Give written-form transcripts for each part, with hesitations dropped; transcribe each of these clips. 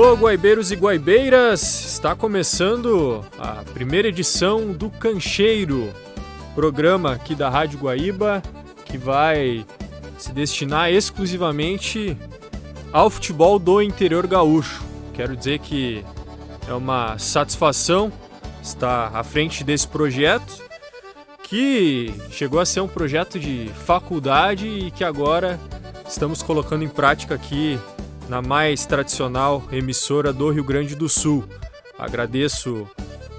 Alô, guaibeiros e guaibeiras! Está começando a primeira edição do Cancheiro, programa aqui da Rádio Guaíba, que vai se destinar exclusivamente ao futebol do interior gaúcho. Quero dizer que é uma satisfação estar à frente desse projeto, que chegou a ser um projeto de faculdade e que agora estamos colocando em prática aqui na mais tradicional emissora do Rio Grande do Sul. Agradeço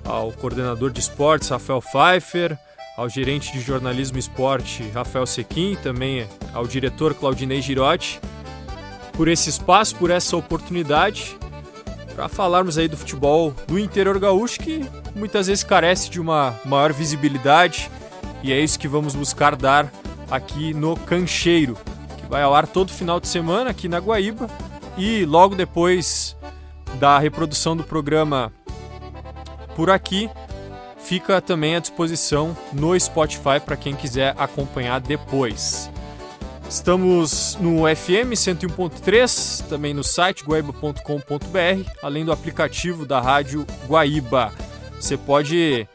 ao coordenador de esportes, Rafael Pfeiffer, ao gerente de jornalismo e esporte, Rafael Sequim, também ao diretor Claudinei Girotti, por esse espaço, por essa oportunidade, para falarmos aí do futebol do interior gaúcho, que muitas vezes carece de uma maior visibilidade, e é isso que vamos buscar dar aqui no Cancheiro, que vai ao ar todo final de semana aqui na Guaíba. E logo depois da reprodução do programa por aqui, fica também à disposição no Spotify para quem quiser acompanhar depois. Estamos no FM 101.3, também no site guaiba.com.br, além do aplicativo da Rádio Guaíba. Você pode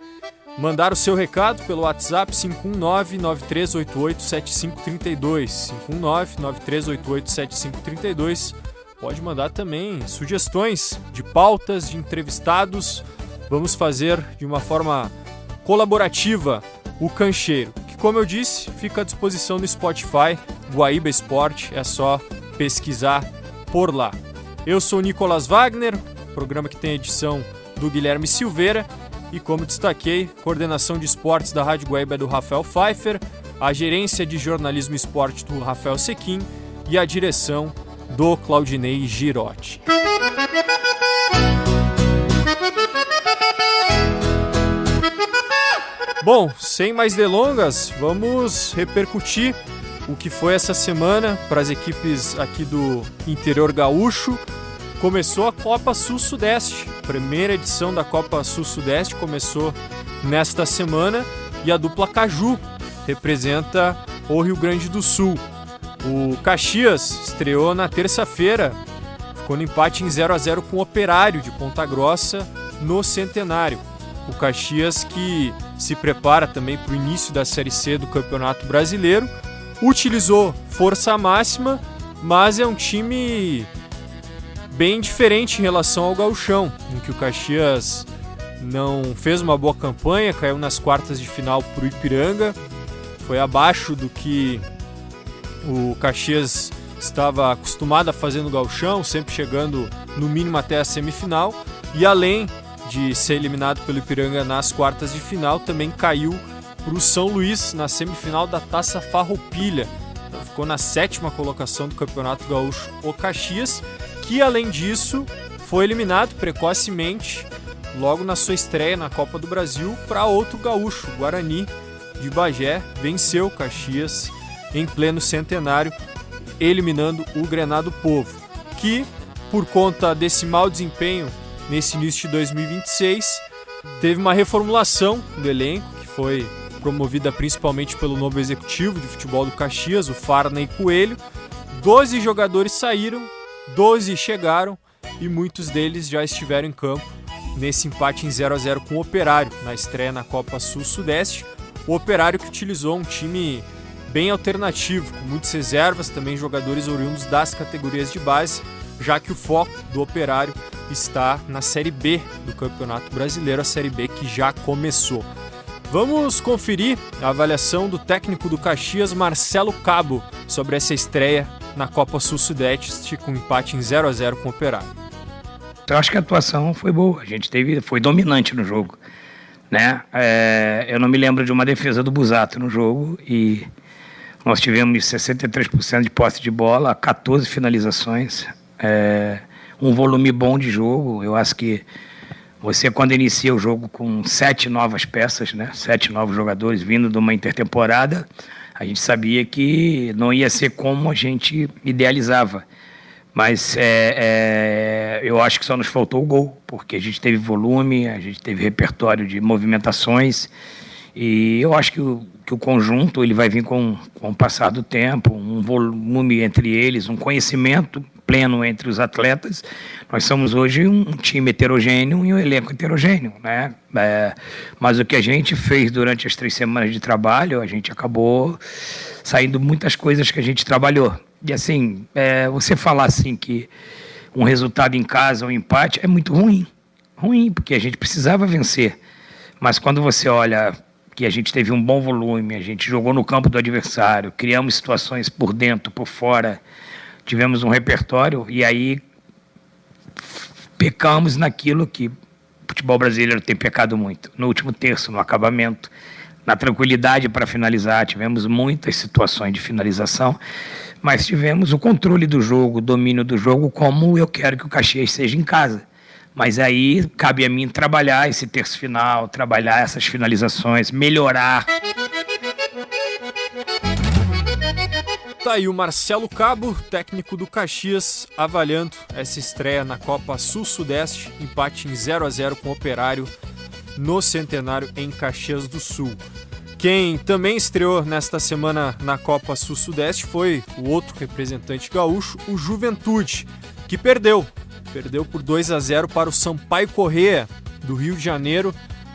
mandar o seu recado pelo WhatsApp 519-9388-7532, 519-9388-7532. Pode mandar também sugestões de pautas, de entrevistados. Vamos fazer de uma forma colaborativa o Cancheiro, que, como eu disse, fica à disposição no Spotify, Guaíba Esporte, é só pesquisar por lá. Eu sou o Nicolas Wagner, programa que tem edição do Guilherme Silveira, e como destaquei, coordenação de esportes da Rádio Guaíba é do Rafael Pfeiffer, a gerência de jornalismo e esporte do Rafael Sequim e a direção do Claudinei Girotti. Bom, sem mais delongas, vamos repercutir o que foi essa semana para as equipes aqui do interior gaúcho. Começou a Copa Sul-Sudeste, primeira edição da Copa Sul-Sudeste começou nesta semana e a dupla Caju representa o Rio Grande do Sul. O Caxias estreou na terça-feira, ficou no empate em 0-0 com o Operário de Ponta Grossa no Centenário. O Caxias, que se prepara também para o início da Série C do Campeonato Brasileiro, utilizou força máxima, mas é um time bem diferente em relação ao Gauchão, em que o Caxias não fez uma boa campanha, caiu nas quartas de final para o Ipiranga, foi abaixo do que o Caxias estava acostumado a fazer no Gauchão, sempre chegando no mínimo até a semifinal, e além de ser eliminado pelo Ipiranga nas quartas de final, também caiu para o São Luís na semifinal da Taça Farroupilha. Então, ficou na 7ª colocação do Campeonato Gaúcho o Caxias, que além disso foi eliminado precocemente logo na sua estreia na Copa do Brasil para outro gaúcho, Guarani de Bagé, venceu o Caxias em pleno Centenário, eliminando o Grenado Povo, que, por conta desse mau desempenho nesse início de 2026, teve uma reformulação do elenco, que foi promovida principalmente pelo novo executivo de futebol do Caxias, o Farney Coelho. 12 jogadores saíram, 12 chegaram e muitos deles já estiveram em campo nesse empate em 0-0 com o Operário, na estreia na Copa Sul-Sudeste. O Operário que utilizou um time bem alternativo, com muitas reservas, também jogadores oriundos das categorias de base, já que o foco do Operário está na Série B do Campeonato Brasileiro, a Série B que já começou. Vamos conferir a avaliação do técnico do Caxias, Marcelo Cabo, sobre essa estreia na Copa Sul-Sudeste com empate em 0-0 com o Operário. Eu acho que a atuação foi boa, a gente foi dominante no jogo, né? Eu não me lembro de uma defesa do Busato no jogo e nós tivemos 63% de posse de bola, 14 finalizações, um volume bom de jogo. Eu acho que você, quando inicia o jogo com 7 novas peças, né? 7 novos jogadores vindo de uma intertemporada, a gente sabia que não ia ser como a gente idealizava. Mas eu acho que só nos faltou o gol, porque a gente teve volume, a gente teve repertório de movimentações, e eu acho que o conjunto ele vai vir com o passar do tempo, um volume entre eles, um conhecimento pleno entre os atletas. Nós somos hoje um time heterogêneo e um elenco heterogêneo, né? Mas o que a gente fez durante as 3 semanas de trabalho, a gente acabou saindo muitas coisas que a gente trabalhou. E assim, você falar assim que um resultado em casa, um empate, é muito ruim. Ruim, porque a gente precisava vencer. Mas quando você olha que a gente teve um bom volume, a gente jogou no campo do adversário, criamos situações por dentro, por fora, tivemos um repertório e aí pecamos naquilo que o futebol brasileiro tem pecado muito, no último terço, no acabamento, na tranquilidade para finalizar. Tivemos muitas situações de finalização, mas tivemos o controle do jogo, o domínio do jogo, como eu quero que o Caxias seja em casa. Mas aí cabe a mim trabalhar esse terço final, trabalhar essas finalizações, melhorar. Tá aí o Marcelo Cabo, técnico do Caxias, avaliando essa estreia na Copa Sul-Sudeste, empate em 0-0 com o Operário no Centenário em Caxias do Sul. Quem também estreou nesta semana na Copa Sul-Sudeste foi o outro representante gaúcho, o Juventude, que perdeu por 2-0 para o Sampaio Corrêa, do Rio de Janeiro,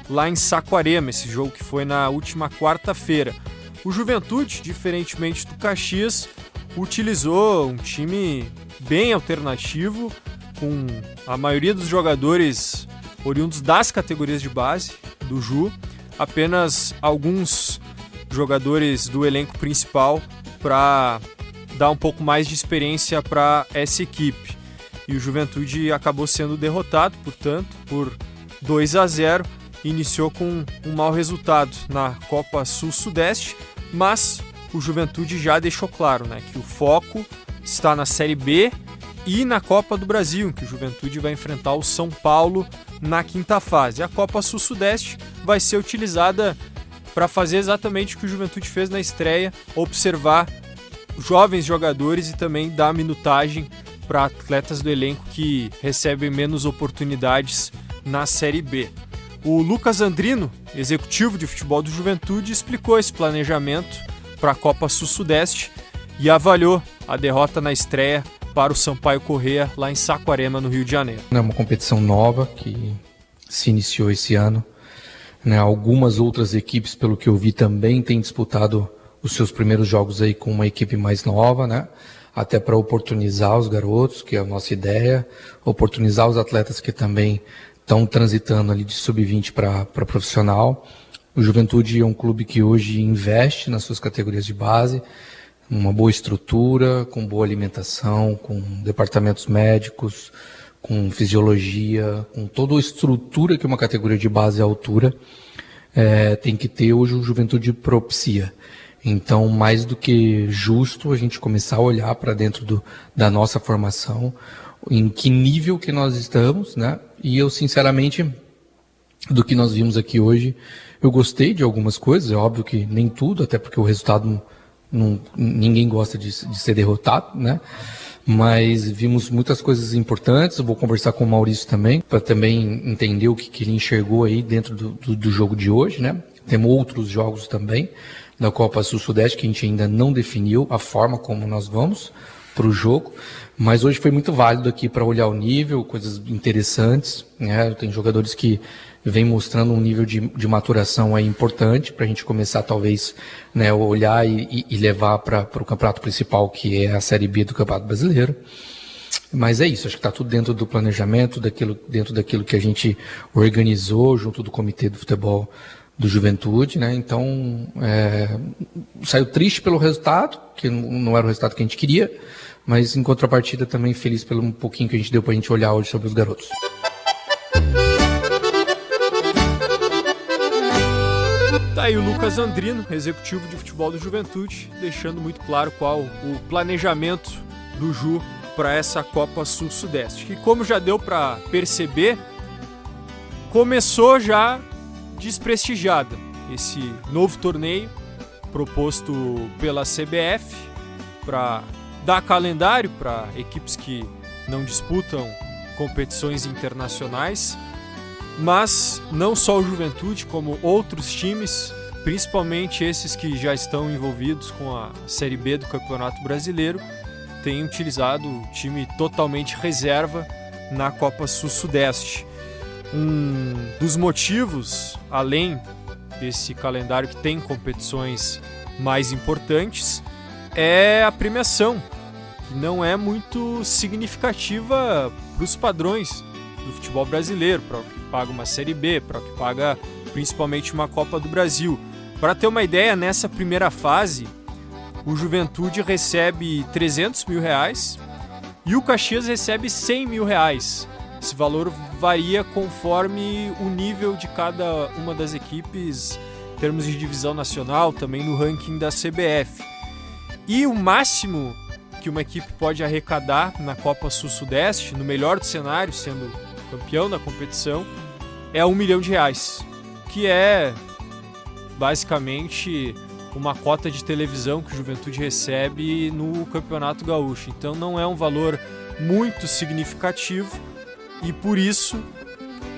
lá em Saquarema, esse jogo que foi na última quarta-feira. O Juventude, diferentemente do Caxias, utilizou um time bem alternativo, com a maioria dos jogadores oriundos das categorias de base do Ju, apenas alguns jogadores do elenco principal para dar um pouco mais de experiência para essa equipe. E o Juventude acabou sendo derrotado, portanto, por 2-0, iniciou com um mau resultado na Copa Sul-Sudeste, mas o Juventude já deixou claro, né, que o foco está na Série B e na Copa do Brasil, em que o Juventude vai enfrentar o São Paulo na quinta fase. A Copa Sul-Sudeste vai ser utilizada para fazer exatamente o que o Juventude fez na estreia, observar jovens jogadores e também dar minutagem para atletas do elenco que recebem menos oportunidades na Série B. O Lucas Andrino, executivo de futebol do Juventude, explicou esse planejamento para a Copa Sul-Sudeste e avaliou a derrota na estreia para o Sampaio Corrêa lá em Saquarema, no Rio de Janeiro. É uma competição nova que se iniciou esse ano. Algumas outras equipes, pelo que eu vi, também têm disputado os seus primeiros jogos aí com uma equipe mais nova, né? Até para oportunizar os garotos, que é a nossa ideia, oportunizar os atletas que também estão transitando ali de sub-20 para profissional. O Juventude é um clube que hoje investe nas suas categorias de base, uma boa estrutura, com boa alimentação, com departamentos médicos, com fisiologia, com toda a estrutura que uma categoria de base à altura tem que ter. Hoje o Juventude propicia. Então, mais do que justo a gente começar a olhar para dentro da nossa formação, em que nível que nós estamos, né? E eu, sinceramente, do que nós vimos aqui hoje, eu gostei de algumas coisas, é óbvio que nem tudo, até porque o resultado, ninguém gosta de ser derrotado, né? Mas vimos muitas coisas importantes. Eu vou conversar com o Maurício também, para também entender o que ele enxergou aí dentro do jogo de hoje, né? Temos outros jogos também da Copa Sul-Sudeste que a gente ainda não definiu a forma como nós vamos para o jogo, mas hoje foi muito válido aqui para olhar o nível, coisas interessantes, né? Tem jogadores que vêm mostrando um nível de maturação aí importante para a gente começar talvez, né, olhar e levar para o campeonato principal, que é a Série B do Campeonato Brasileiro. Mas é isso, acho que está tudo dentro do planejamento, dentro daquilo que a gente organizou junto do Comitê do Futebol do Juventude, né? Então, saiu triste pelo resultado, que não era o resultado que a gente queria, mas em contrapartida também feliz pelo um pouquinho que a gente deu para a gente olhar hoje sobre os garotos. Tá aí o Lucas Andrino, executivo de futebol do Juventude, deixando muito claro qual o planejamento do Ju para essa Copa Sul-Sudeste, que, como já deu para perceber, começou já desprestigiada. Esse novo torneio proposto pela CBF para dar calendário para equipes que não disputam competições internacionais, mas não só o Juventude, como outros times, principalmente esses que já estão envolvidos com a Série B do Campeonato Brasileiro, tem utilizado o time totalmente reserva na Copa Sul-Sudeste. Um dos motivos, além desse calendário que tem competições mais importantes, é a premiação, que não é muito significativa para os padrões do futebol brasileiro, para o que paga uma Série B, para o que paga principalmente uma Copa do Brasil. Para ter uma ideia, nessa primeira fase, o Juventude recebe R$300 mil e o Caxias recebe R$100 mil. Esse valor varia conforme o nível de cada uma das equipes, em termos de divisão nacional, também no ranking da CBF. E o máximo que uma equipe pode arrecadar na Copa Sul-Sudeste, no melhor dos cenários, sendo campeão da competição, é R$1 milhão, que é basicamente uma cota de televisão que o Juventude recebe no Campeonato Gaúcho. Então não é um valor muito significativo e por isso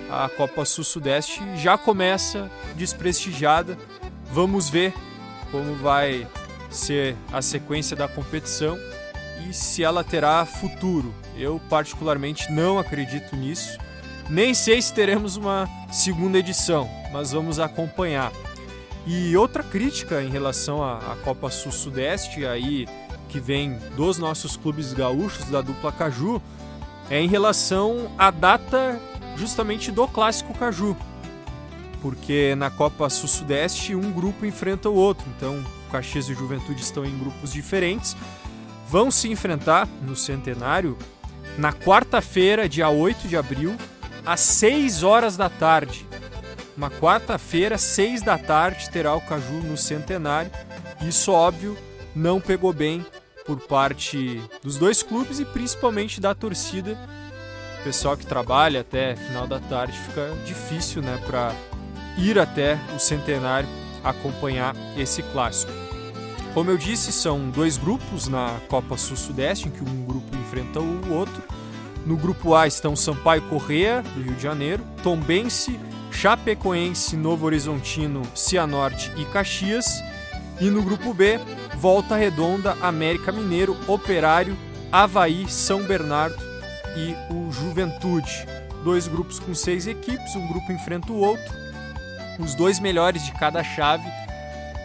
a Copa Sul-Sudeste já começa desprestigiada. Vamos ver como vai ser a sequência da competição e se ela terá futuro. Eu particularmente não acredito nisso. Nem sei se teremos uma segunda edição, mas vamos acompanhar. E outra crítica em relação à Copa Sul-Sudeste, aí que vem dos nossos clubes gaúchos, da dupla Caju, é em relação à data justamente do Clássico Caju. Porque na Copa Sul-Sudeste um grupo enfrenta o outro, então o Caxias e o Juventude estão em grupos diferentes, vão se enfrentar no Centenário na quarta-feira, dia 8 de abril, às 6 horas da tarde. Uma quarta-feira, 6 da tarde, terá o Caju no Centenário. Isso, óbvio, não pegou bem por parte dos dois clubes e principalmente da torcida. O pessoal que trabalha até final da tarde fica difícil, né, para ir até o Centenário acompanhar esse clássico. Como eu disse, são dois grupos na Copa Sul-Sudeste, em que um grupo enfrenta o outro. No grupo A estão Sampaio Corrêa, do Rio de Janeiro, Tombense, Chapecoense, Novo Horizontino, Cianorte e Caxias. E no grupo B, Volta Redonda, América Mineiro, Operário, Avaí, São Bernardo e o Juventude. Dois grupos com 6 equipes, um grupo enfrenta o outro. Os dois melhores de cada chave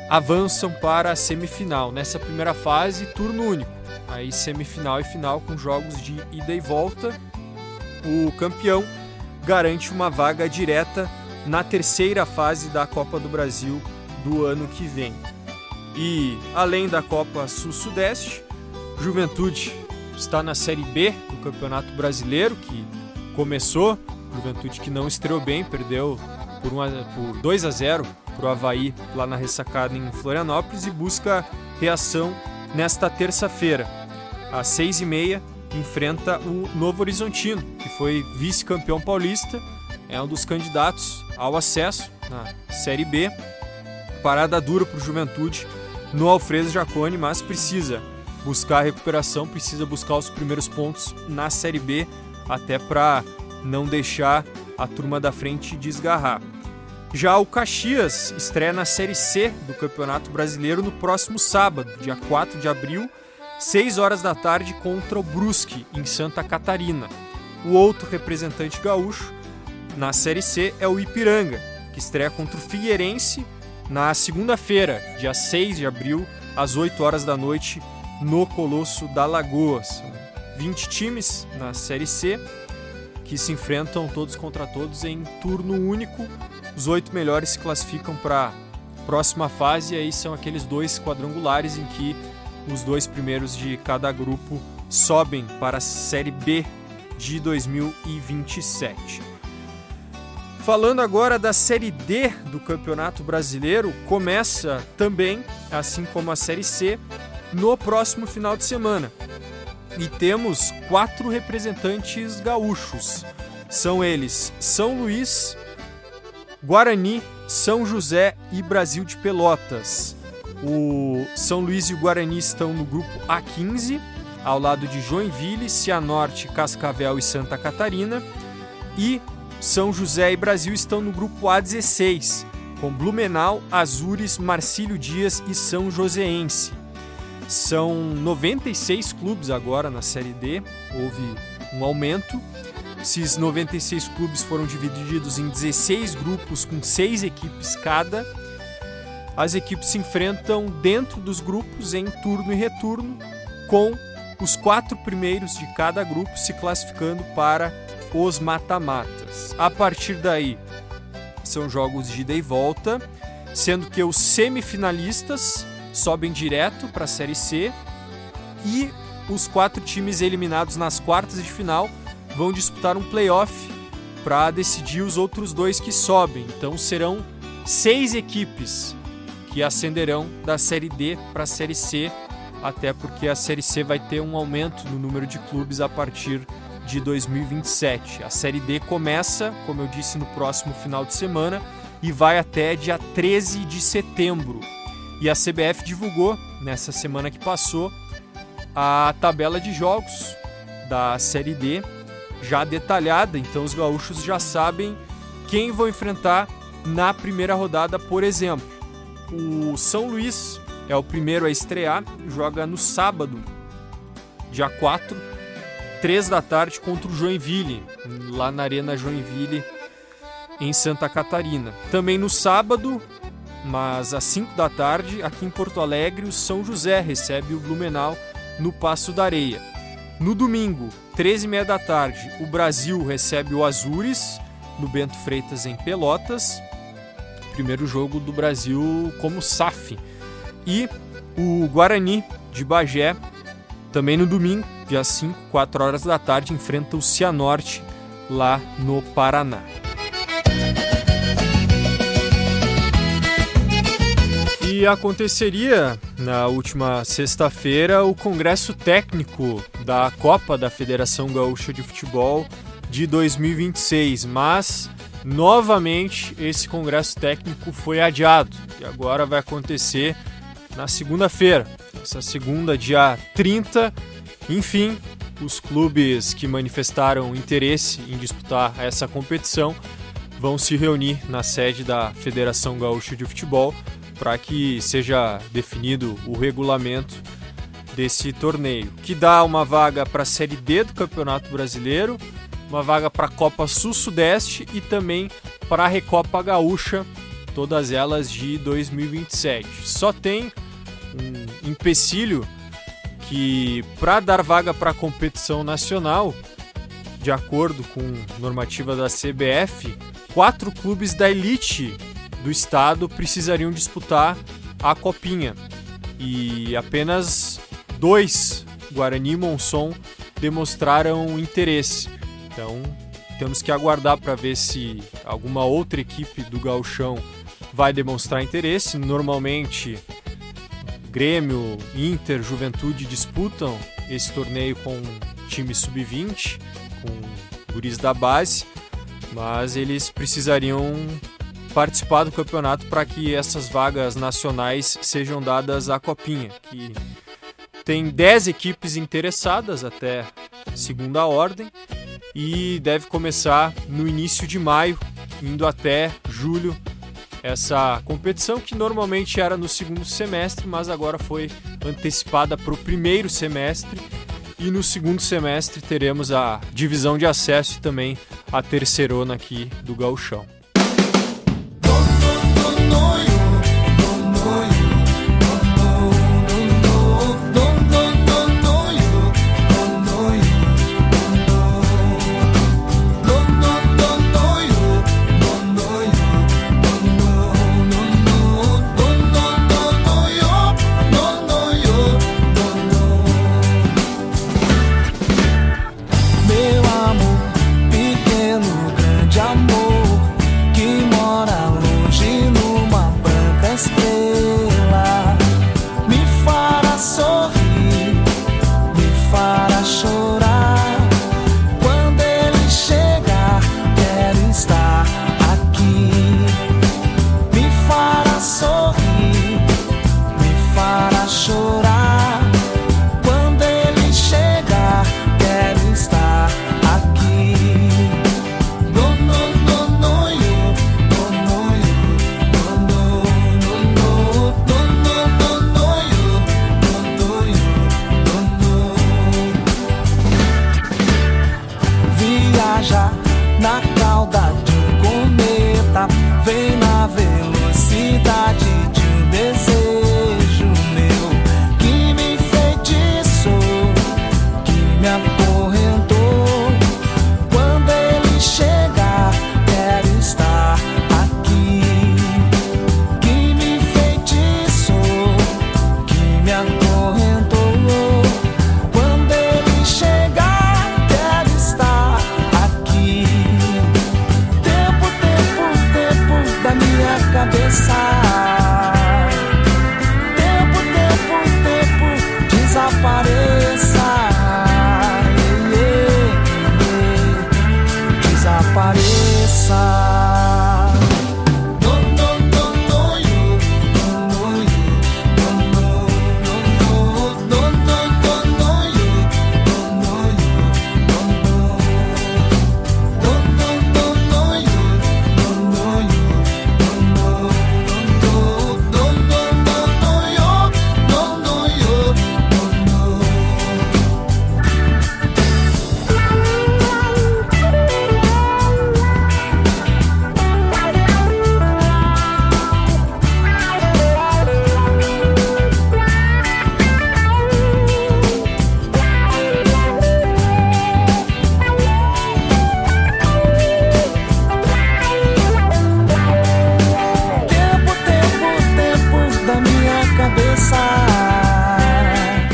avançam para a semifinal. Nessa primeira fase, turno único. Aí semifinal e final com jogos de ida e volta. O campeão garante uma vaga direta na terceira fase da Copa do Brasil do ano que vem. E além da Copa Sul-Sudeste, Juventude está na Série B do Campeonato Brasileiro, que começou. Juventude que não estreou bem, perdeu por 2-0 para o Avaí lá na ressacada em Florianópolis e busca reação nesta terça-feira. Às 6h30 enfrenta o Novo Horizontino, que foi vice-campeão paulista, é um dos candidatos ao acesso na Série B. Parada dura para o Juventude no Alfredo Jaconi, mas precisa buscar a recuperação, precisa buscar os primeiros pontos na Série B, até para não deixar a turma da frente desgarrar. Já o Caxias estreia na Série C do Campeonato Brasileiro no próximo sábado, dia 4 de abril, 6 horas da tarde, contra o Brusque, em Santa Catarina. O outro representante gaúcho na Série C é o Ipiranga, que estreia contra o Figueirense na segunda-feira, dia 6 de abril, às 8 horas da noite, no Colosso da Lagoa. São 20 times na Série C, que se enfrentam todos contra todos em turno único. Os 8 melhores se classificam para a próxima fase, e aí são aqueles 2 quadrangulares em que os 2 primeiros de cada grupo sobem para a Série B de 2027. Falando agora da Série D do Campeonato Brasileiro, começa também, assim como a Série C, no próximo final de semana. E temos 4 representantes gaúchos. São eles São Luís, Guarani, São José e Brasil de Pelotas. O São Luís e o Guarani estão no grupo A15, ao lado de Joinville, Cianorte, Cascavel e Santa Catarina. E São José e Brasil estão no grupo A16, com Blumenau, Azures, Marcílio Dias e São Joséense. São 96 clubes agora na Série D, houve um aumento. Esses 96 clubes foram divididos em 16 grupos com 6 equipes cada. As equipes se enfrentam dentro dos grupos em turno e retorno, com os 4 primeiros de cada grupo se classificando para os mata-matas. A partir daí, são jogos de ida e volta, sendo que os semifinalistas sobem direto para a Série C e os 4 times eliminados nas quartas de final vão disputar um playoff para decidir os outros 2 que sobem. Então serão 6 equipes que ascenderão da Série D para a Série C, até porque a Série C vai ter um aumento no número de clubes a partir de 2027. A Série D começa, como eu disse, no próximo final de semana e vai até dia 13 de setembro. E a CBF divulgou, nessa semana que passou, a tabela de jogos da Série D, já detalhada, então os gaúchos já sabem quem vão enfrentar na primeira rodada, por exemplo. O São Luís é o primeiro a estrear, joga no sábado, dia 4, 3 da tarde, contra o Joinville, lá na Arena Joinville, em Santa Catarina. Também no sábado, mas às 5 da tarde, aqui em Porto Alegre, o São José recebe o Blumenau no Passo da Areia. No domingo, 13h30 da tarde, o Brasil recebe o Azures no Bento Freitas, em Pelotas. Primeiro jogo do Brasil como SAF. E o Guarani de Bagé, também no domingo, dia 5, 4 horas da tarde, enfrenta o Cianorte lá no Paraná. E aconteceria na última sexta-feira o Congresso Técnico da Copa da Federação Gaúcha de Futebol de 2026, mas novamente esse Congresso Técnico foi adiado e agora vai acontecer na segunda-feira, essa segunda, dia 30. Enfim, os clubes que manifestaram interesse em disputar essa competição vão se reunir na sede da Federação Gaúcha de Futebol para que seja definido o regulamento desse torneio, que dá uma vaga para a Série D do Campeonato Brasileiro, uma vaga para a Copa Sul-Sudeste e também para a Recopa Gaúcha, todas elas de 2027. Só tem um empecilho que, para dar vaga para a competição nacional, de acordo com normativa da CBF, 4 clubes da elite do estado precisariam disputar a Copinha e apenas 2, Guarani e Monson, demonstraram interesse. Então temos que aguardar para ver se alguma outra equipe do Gauchão vai demonstrar interesse. Normalmente Grêmio, Inter, Juventude disputam esse torneio com time sub-20, com guris da base, mas eles precisariam participar do campeonato para que essas vagas nacionais sejam dadas à Copinha, que tem 10 equipes interessadas até segunda ordem e deve começar no início de maio, indo até julho, essa competição que normalmente era no segundo semestre, mas agora foi antecipada para o primeiro semestre, e no segundo semestre teremos a divisão de acesso e também a terceirona aqui do Gauchão.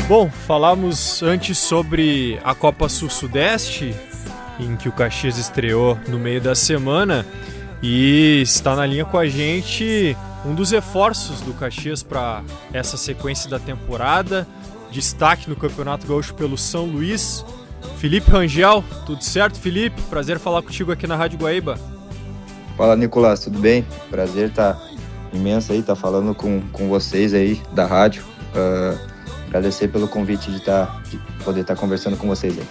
Bom, falamos antes sobre a Copa Sul-Sudeste, em que o Caxias estreou no meio da semana, e está na linha com a gente um dos reforços do Caxias para essa sequência da temporada, destaque no Campeonato Gaúcho pelo São Luís, Felipe Rangel. Tudo certo, Felipe? Prazer falar contigo aqui na Rádio Guaíba. Fala, Nicolás, tudo bem? Prazer tá imenso aí, tá falando com vocês aí da rádio. Agradecer pelo convite de poder estar conversando com vocês aí.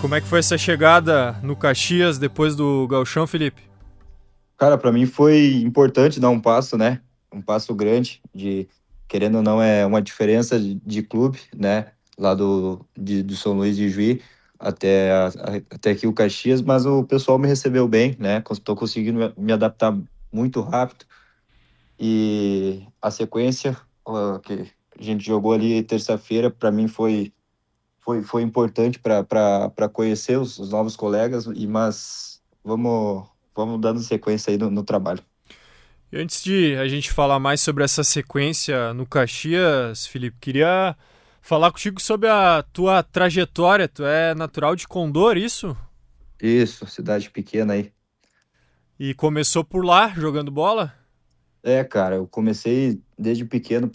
Como é que foi essa chegada no Caxias depois do Gauchão, Felipe? Cara, para mim foi importante dar um passo, né? Um passo grande, querendo ou não, é uma diferença de clube, né? Lá do São Luís de Juí até aqui o Caxias, mas o pessoal me recebeu bem, né? Estou conseguindo me adaptar muito rápido. E a sequência que a gente jogou ali terça-feira, para mim foi importante para conhecer os novos colegas, mas vamos dando sequência aí no trabalho. E antes de a gente falar mais sobre essa sequência no Caxias, Felipe, queria falar contigo sobre a tua trajetória. Tu é natural de Condor, isso? Isso, cidade pequena aí. E começou por lá, jogando bola? Cara, eu comecei desde pequeno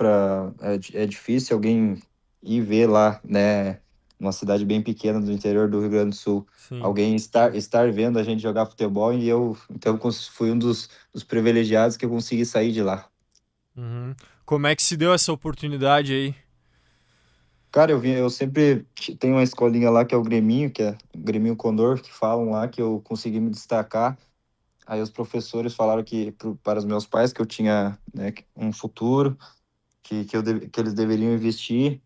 é difícil alguém ir ver lá, né, uma cidade bem pequena do interior do Rio Grande do Sul. Sim. Alguém estar vendo a gente jogar futebol, e então fui um dos privilegiados que eu consegui sair de lá. Uhum. Como é que se deu essa oportunidade aí? Cara, eu sempre tenho uma escolinha lá que é o Greminho, que é o Greminho Condor, que falam lá que eu consegui me destacar. Aí os professores falaram para os meus pais que eu tinha, né, um futuro, que eles deveriam investir.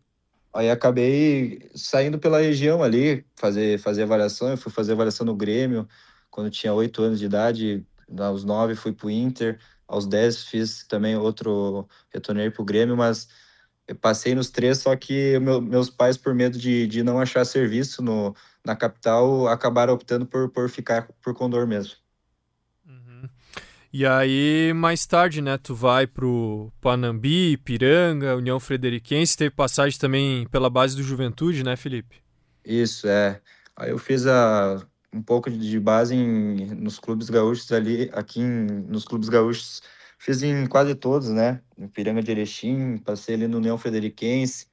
Aí acabei saindo pela região ali, fazer avaliação. Eu fui fazer avaliação no Grêmio, quando eu tinha 8 anos de idade. Aos 9 fui pro Inter, aos 10 fiz também retornei pro Grêmio, mas eu passei nos 3, só que meus pais, por medo de não achar serviço na capital, acabaram optando por ficar por Condor mesmo. Uhum. E aí, mais tarde, né, tu vai pro Panambi, Ipiranga, União Frederiquense, teve passagem também pela base do Juventude, né, Felipe? Isso, Aí eu fiz um pouco de base nos clubes gaúchos ali, nos clubes gaúchos, fiz em quase todos, né? No Ipiranga de Erechim, passei ali no União Frederiquense,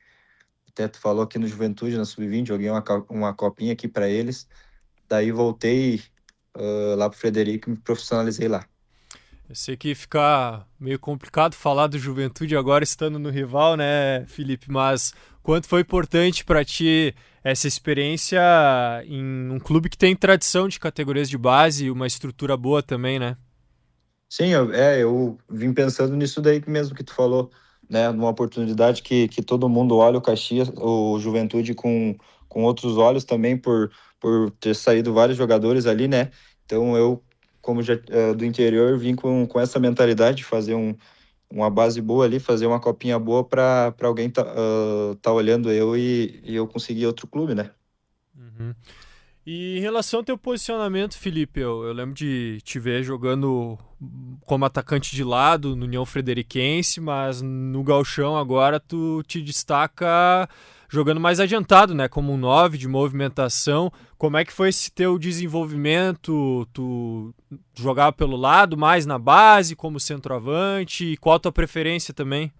até tu falou aqui no Juventude, na Sub-20, joguei uma copinha aqui para eles, daí voltei lá pro Frederico e me profissionalizei lá. Eu sei que fica meio complicado falar do Juventude agora estando no rival, né, Felipe? Mas quanto foi importante para ti essa experiência em um clube que tem tradição de categorias de base e uma estrutura boa também, né? Sim, eu vim pensando nisso daí mesmo que tu falou, né? Numa oportunidade que todo mundo olha o Caxias, o Juventude com outros olhos também, por ter saído vários jogadores ali, né? Então eu, como já do interior, vim com essa mentalidade de fazer uma base boa ali, fazer uma copinha boa para alguém tá olhando e eu conseguir outro clube, né? Uhum. E em relação ao teu posicionamento, Felipe, eu lembro de te ver jogando como atacante de lado no União Frederiquense, mas no Gauchão agora tu te destaca jogando mais adiantado, né? Como um 9 de movimentação. Como é que foi esse teu desenvolvimento? Tu jogava pelo lado, mais na base, como centroavante? E qual a tua preferência também?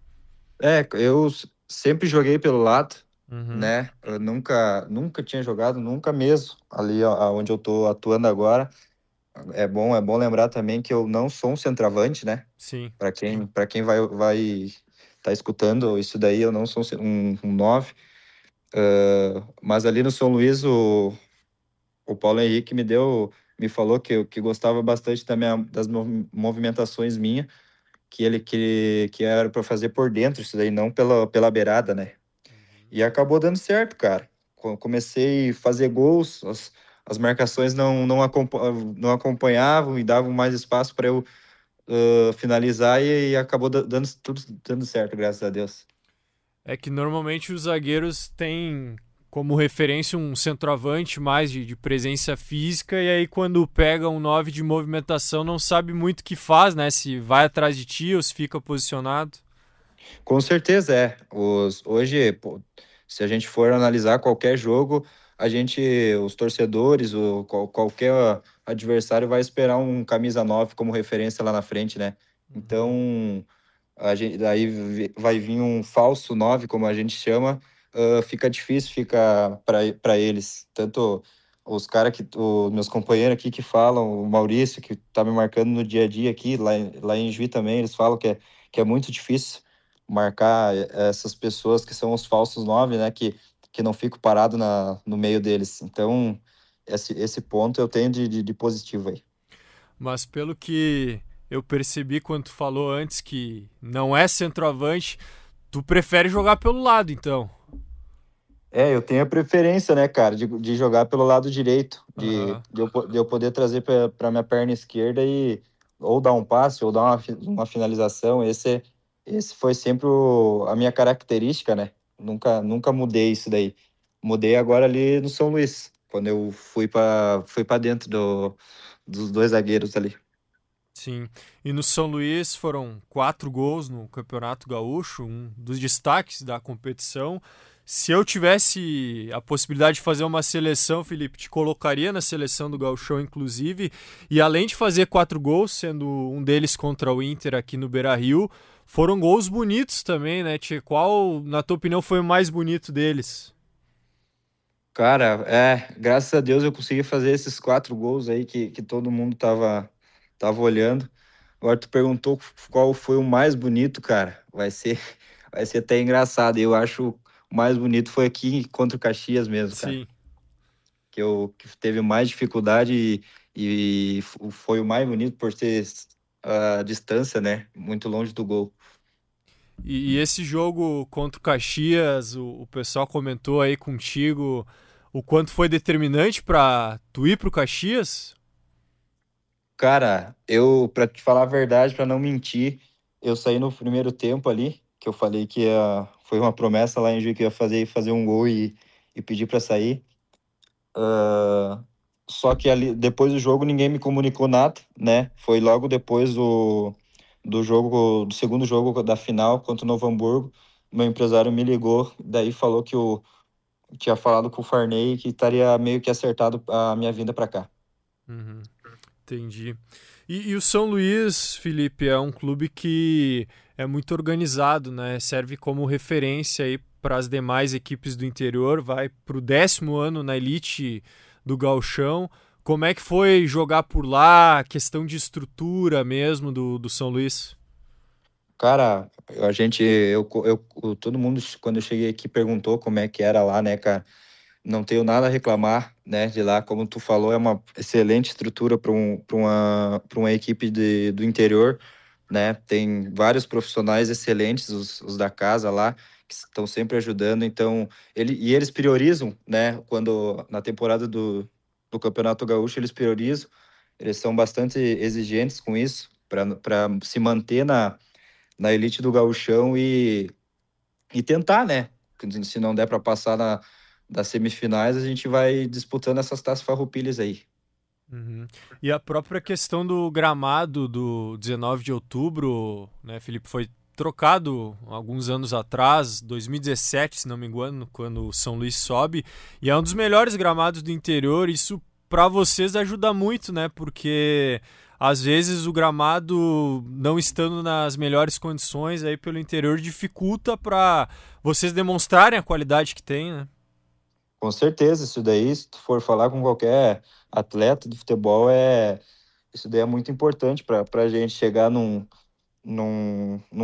Eu sempre joguei pelo lado. Uhum. Né? Eu nunca tinha jogado, nunca mesmo, ali onde eu tô atuando agora. É bom lembrar também que eu não sou um centroavante, né? Sim. Para quem vai tá escutando isso daí, eu não sou um 9. Mas ali no São Luís, o Paulo Henrique me falou que gostava bastante também das movimentações minhas, que era para fazer por dentro, isso daí, não pela beirada, né? E acabou dando certo, cara. Comecei a fazer gols, as marcações não acompanhavam e davam mais espaço para eu finalizar, e acabou tudo dando certo, graças a Deus. É que normalmente os zagueiros têm como referência um centroavante mais de presença física, e aí quando pega um 9 de movimentação não sabe muito o que faz, né? Se vai atrás de ti ou se fica posicionado. Com certeza Hoje, pô, Se a gente for analisar qualquer jogo, os torcedores, qualquer adversário vai esperar um camisa 9 como referência lá na frente, né? Então, daí vai vir um falso 9, como a gente chama, fica difícil, fica para eles. Tanto os meus companheiros aqui que falam, o Maurício, que tá me marcando no dia a dia aqui, lá em Juí também, eles falam que é muito difícil marcar essas pessoas que são os falsos 9, né? Que não fico parado no meio deles. Então, esse ponto eu tenho de positivo aí. Mas pelo que eu percebi quando tu falou antes que não é centroavante, tu prefere jogar pelo lado, então. Eu tenho a preferência, né, cara, de jogar pelo lado direito, Aham. de eu poder trazer para minha perna esquerda e ou dar um passe ou dar uma finalização. Esse foi sempre a minha característica, né? Nunca mudei isso daí. Mudei agora ali no São Luís, quando eu fui para dentro dos dois zagueiros ali. Sim. E no São Luís foram 4 gols no Campeonato Gaúcho, um dos destaques da competição. Se eu tivesse a possibilidade de fazer uma seleção, Felipe, te colocaria na seleção do Gauchão, inclusive. E além de fazer 4 gols, sendo um deles contra o Inter aqui no Beira-Rio, foram gols bonitos também, né, Tchê? Qual, na tua opinião, foi o mais bonito deles? Cara, graças a Deus eu consegui fazer esses 4 gols aí que todo mundo tava olhando. Agora tu perguntou qual foi o mais bonito, cara. Vai ser até engraçado. Eu acho o mais bonito foi aqui contra o Caxias mesmo, cara. Sim. Que teve mais dificuldade foi o mais bonito por ter a distância, né? Muito longe do gol. E esse jogo contra o Caxias, o pessoal comentou aí contigo o quanto foi determinante para tu ir pro Caxias? Cara, pra te falar a verdade, pra não mentir, eu saí no primeiro tempo ali, que eu falei foi uma promessa lá em Juiz que eu ia fazer um gol e pedir pra sair. Só que ali, depois do jogo, ninguém me comunicou nada, né? Foi logo depois do segundo jogo da final contra o Novo Hamburgo. Meu empresário me ligou, daí falou que eu tinha falado com o Farney que estaria meio que acertado a minha vinda pra cá. Uhum, entendi. E o São Luís, Felipe, é um clube que é muito organizado, né? Serve como referência aí para as demais equipes do interior, vai para o 10º ano na elite do Gauchão. Como é que foi jogar por lá, questão de estrutura mesmo do São Luís? Cara, todo mundo, quando eu cheguei aqui, perguntou como é que era lá, né, cara? Não tenho nada a reclamar, né, de lá. Como tu falou, é uma excelente estrutura para uma equipe do interior, né? Tem vários profissionais excelentes, os da casa lá, que estão sempre ajudando. Então, eles priorizam, né? Quando na temporada do Campeonato Gaúcho, eles priorizam. Eles são bastante exigentes com isso, para se manter na elite do gauchão e tentar, né? Se não der para passar das semifinais, a gente vai disputando essas taças farroupilhas aí. Uhum. E a própria questão do gramado do 19 de outubro, né, Felipe, foi trocado alguns anos atrás, 2017, se não me engano, quando o São Luís sobe, e é um dos melhores gramados do interior. Isso para vocês ajuda muito, né? Porque às vezes o gramado não estando nas melhores condições aí pelo interior dificulta para vocês demonstrarem a qualidade que tem, né? Com certeza, isso daí, se tu for falar com qualquer atleta de futebol, isso daí é muito importante para a gente chegar num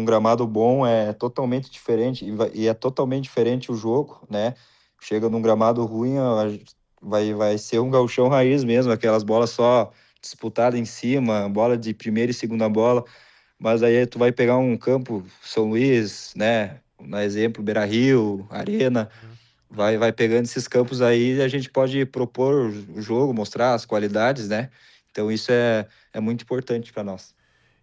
gramado bom. É totalmente diferente e é totalmente diferente o jogo, né? Chega num gramado ruim, vai ser um gauchão raiz mesmo, aquelas bolas só disputadas em cima, bola de primeira e segunda bola. Mas aí tu vai pegar um campo, São Luís, né? Na exemplo, Beira-Rio, Arena, vai pegando esses campos aí e a gente pode propor o jogo, mostrar as qualidades, né? Então isso é muito importante para nós.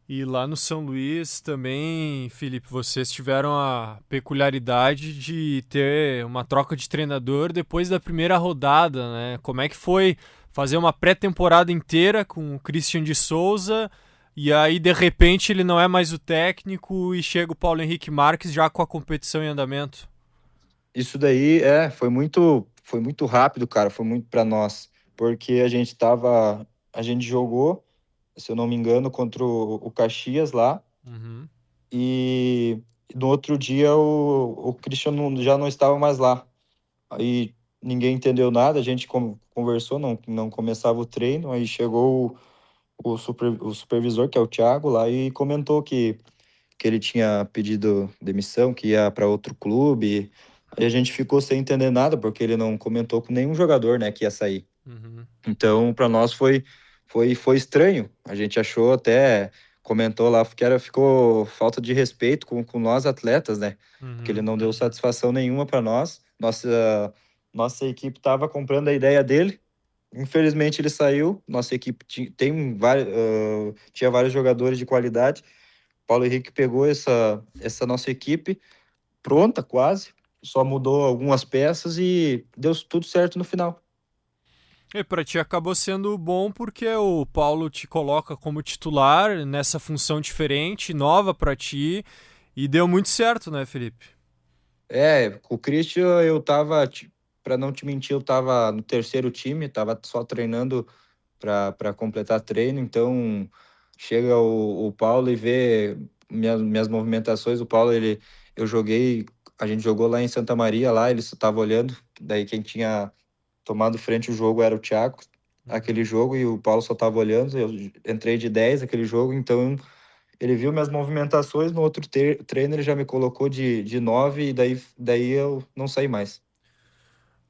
E lá no São Luís também, Felipe, vocês tiveram a peculiaridade de ter uma troca de treinador depois da primeira rodada, né? Como é que foi fazer uma pré-temporada inteira com o Christian de Souza e aí de repente ele não é mais o técnico e chega o Paulo Henrique Marques já com a competição em andamento? Isso daí foi muito rápido, cara, foi muito para nós, porque a gente jogou, se eu não me engano, contra o Caxias lá, Uhum. e no outro dia o Christian já não estava mais lá. Aí ninguém entendeu nada, a gente conversou, não começava o treino, aí chegou o supervisor, que é o Thiago, lá e comentou que ele tinha pedido demissão, que ia para outro clube. Aí a gente ficou sem entender nada, porque ele não comentou com nenhum jogador, né, que ia sair. Uhum. Então, para nós foi estranho. A gente achou até, comentou lá que ficou falta de respeito com nós atletas, né? Porque ele Uhum. não deu satisfação nenhuma para nós. Nossa equipe estava comprando a ideia dele. Infelizmente ele saiu. Nossa equipe tinha vários jogadores de qualidade. Paulo Henrique pegou essa nossa equipe pronta quase, só mudou algumas peças e deu tudo certo no final. E para ti acabou sendo bom porque o Paulo te coloca como titular nessa função diferente, nova para ti, e deu muito certo, né, Felipe? Com o Christian para não te mentir, eu tava no terceiro time, tava só treinando para completar treino, então chega o Paulo e vê minhas movimentações. O Paulo, eu joguei, a gente jogou lá em Santa Maria, lá ele só tava olhando, daí quem tinha tomado frente o jogo era o Thiago, aquele Uhum. jogo, e o Paulo só tava olhando. Eu entrei de 10 aquele jogo, então ele viu minhas movimentações. No outro treino ele já me colocou de 9 e daí eu não saí mais.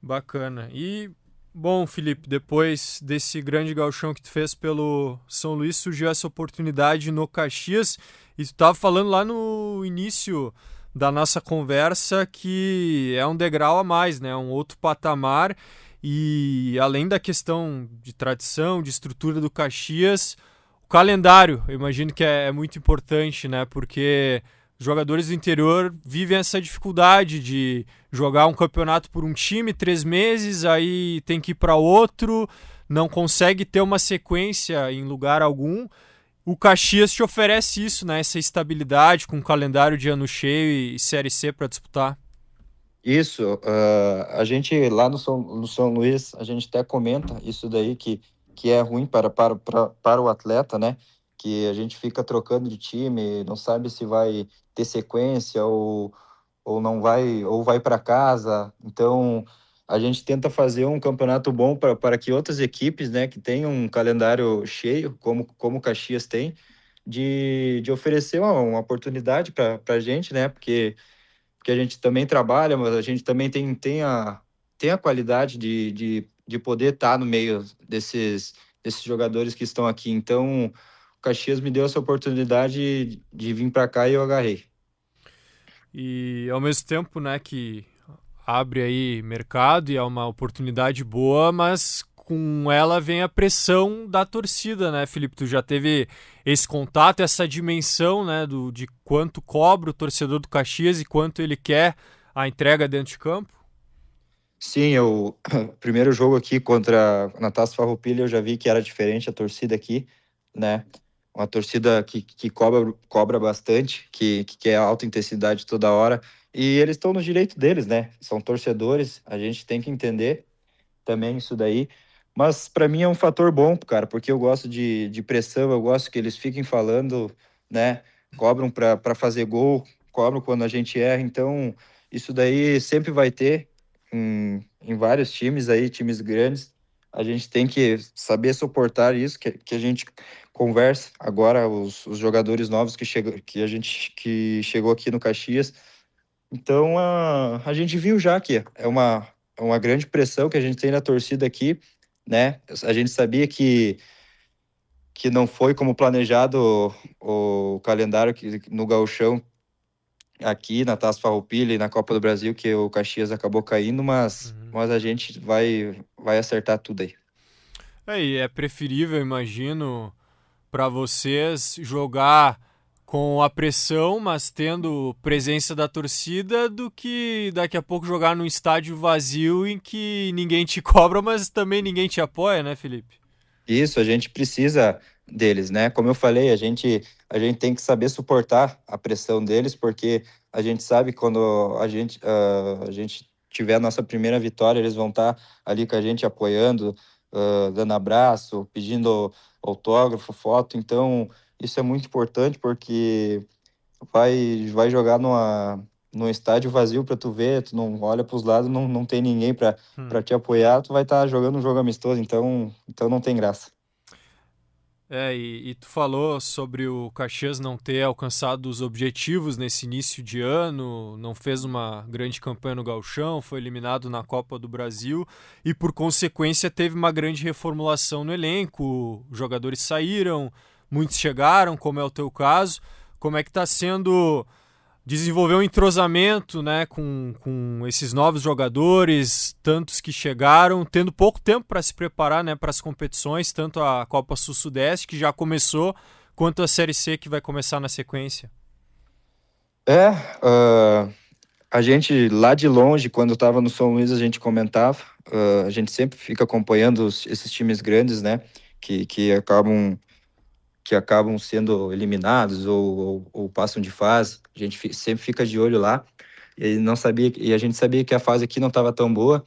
Bacana. E, bom, Felipe, depois desse grande gauchão que tu fez pelo São Luís, surgiu essa oportunidade no Caxias, e tu tava falando lá no início da nossa conversa que é um degrau a mais, né? Um outro patamar, e além da questão de tradição, de estrutura do Caxias, o calendário, eu imagino que é muito importante, né? Porque os jogadores do interior vivem essa dificuldade de jogar um campeonato por um time 3 meses, aí tem que ir para outro, não consegue ter uma sequência em lugar algum. O Caxias te oferece isso, né? Essa estabilidade com um calendário de ano cheio e Série C para disputar. Isso, a gente lá no São Luís, a gente até comenta isso daí que é ruim para o atleta, né? Que a gente fica trocando de time, não sabe se vai ter sequência ou não vai, ou vai para casa. Então, a gente tenta fazer um campeonato bom para que outras equipes, né, que tenham um calendário cheio, como o Caxias tem, de oferecer uma oportunidade para a gente, né? Porque a gente também trabalha, mas a gente também tem a qualidade de poder estar no meio desses jogadores que estão aqui. Então, o Caxias me deu essa oportunidade de vir para cá e eu agarrei. E ao mesmo tempo, né, que abre aí mercado e é uma oportunidade boa, mas com ela vem a pressão da torcida, né, Felipe? Tu já teve esse contato, essa dimensão, né, de quanto cobra o torcedor do Caxias e quanto ele quer a entrega dentro de campo? Sim, eu primeiro jogo aqui contra na Taça Farroupilha eu já vi que era diferente a torcida aqui, né? Uma torcida que cobra bastante, que quer alta intensidade toda hora. E eles estão no direito deles, né? São torcedores, a gente tem que entender também isso daí. Mas para mim é um fator bom, cara, porque eu gosto de pressão, eu gosto que eles fiquem falando, né? Cobram para fazer gol, cobram quando a gente erra. Então, isso daí sempre vai ter em vários times aí, times grandes. A gente tem que saber suportar isso, que a gente conversa agora, os jogadores novos que chegou aqui no Caxias. Então, a gente viu já que é uma grande pressão que a gente tem na torcida aqui, né? A gente sabia que não foi como planejado o calendário no Gauchão aqui na Taça Farroupilha e na Copa do Brasil, que o Caxias acabou caindo, Uhum. mas a gente vai acertar tudo aí. E é preferível, imagino, para vocês jogar com a pressão, mas tendo presença da torcida, do que daqui a pouco jogar num estádio vazio em que ninguém te cobra, mas também ninguém te apoia, né, Felipe? Isso, a gente precisa deles, né? Como eu falei, a gente tem que saber suportar a pressão deles, porque a gente sabe quando a gente tiver a nossa primeira vitória, eles vão estar ali com a gente apoiando, dando abraço, pedindo autógrafo, foto. Então, isso é muito importante porque vai jogar num estádio vazio para tu ver, tu não olha para os lados, não tem ninguém para te apoiar, tu vai estar jogando um jogo amistoso, então não tem graça. E tu falou sobre o Caxias não ter alcançado os objetivos nesse início de ano, não fez uma grande campanha no Gauchão, foi eliminado na Copa do Brasil e, por consequência, teve uma grande reformulação no elenco. Os jogadores saíram, muitos chegaram, como é o teu caso. Como é que está sendo desenvolver um entrosamento, né, com esses novos jogadores, tantos que chegaram, tendo pouco tempo para se preparar, né, para as competições, tanto a Copa Sul-Sudeste, que já começou, quanto a Série C, que vai começar na sequência? A gente lá de longe, quando estava no São Luís, a gente comentava, a gente sempre fica acompanhando esses times grandes, né, que acabam sendo eliminados ou passam de fase. A gente sempre fica de olho lá e a gente sabia que a fase aqui não estava tão boa.